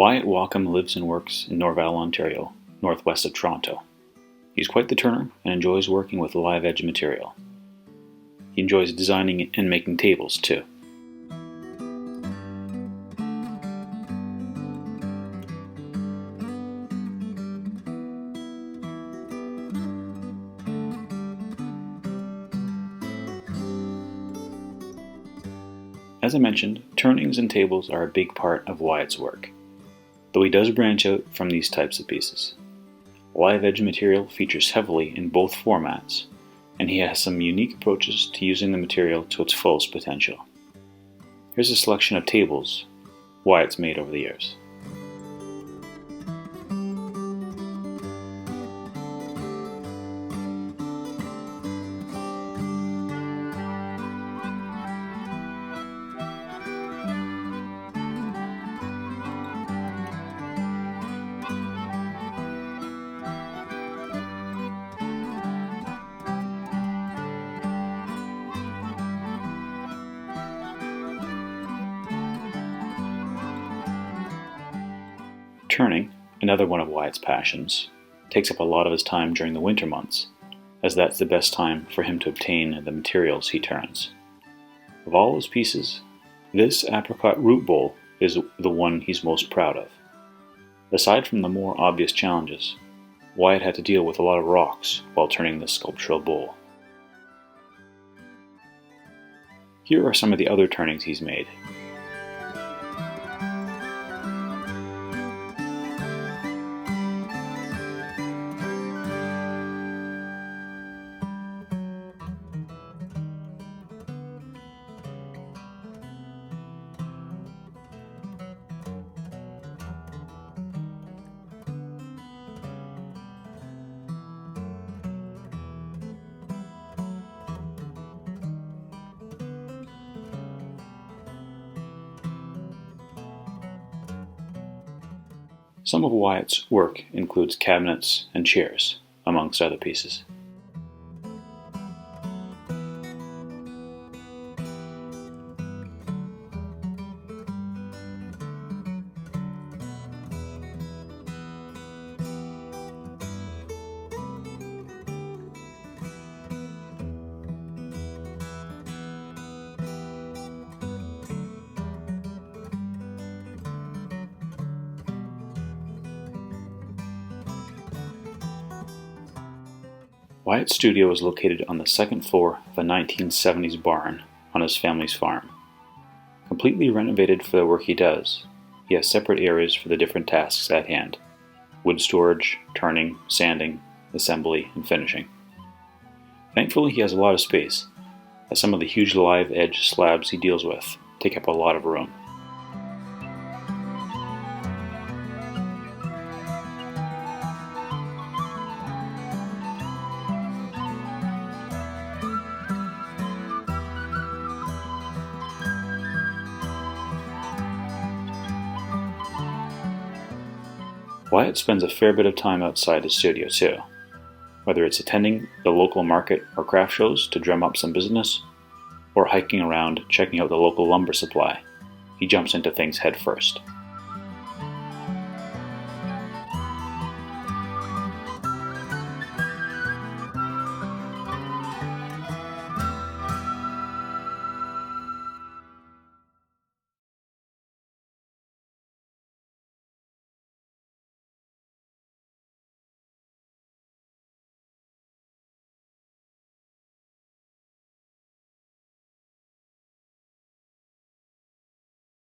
Wyatt Walkem lives and works in Norval, Ontario, northwest of Toronto. He's quite the turner and enjoys working with live edge material. He enjoys designing and making tables too. As I mentioned, turnings and tables are a big part of Wyatt's work, though he does branch out from these types of pieces. Live edge material features heavily in both formats, and he has some unique approaches to using the material to its fullest potential. Here's a selection of tables Wyatt's made over the years. Turning, another one of Wyatt's passions, takes up a lot of his time during the winter months, as that's the best time for him to obtain the materials he turns. Of all his pieces, this apricot root bowl is the one he's most proud of. Aside from the more obvious challenges, Wyatt had to deal with a lot of rocks while turning this sculptural bowl. Here are some of the other turnings he's made. Some of Wyatt's work includes cabinets and chairs, amongst other pieces. Wyatt's studio is located on the second floor of a 1970s barn on his family's farm. Completely renovated for the work he does, he has separate areas for the different tasks at hand: wood storage, turning, sanding, assembly, and finishing. Thankfully, he has a lot of space, as some of the huge live edge slabs he deals with take up a lot of room. Wyatt spends a fair bit of time outside his studio too, whether it's attending the local market or craft shows to drum up some business, or hiking around checking out the local lumber supply. He jumps into things head first.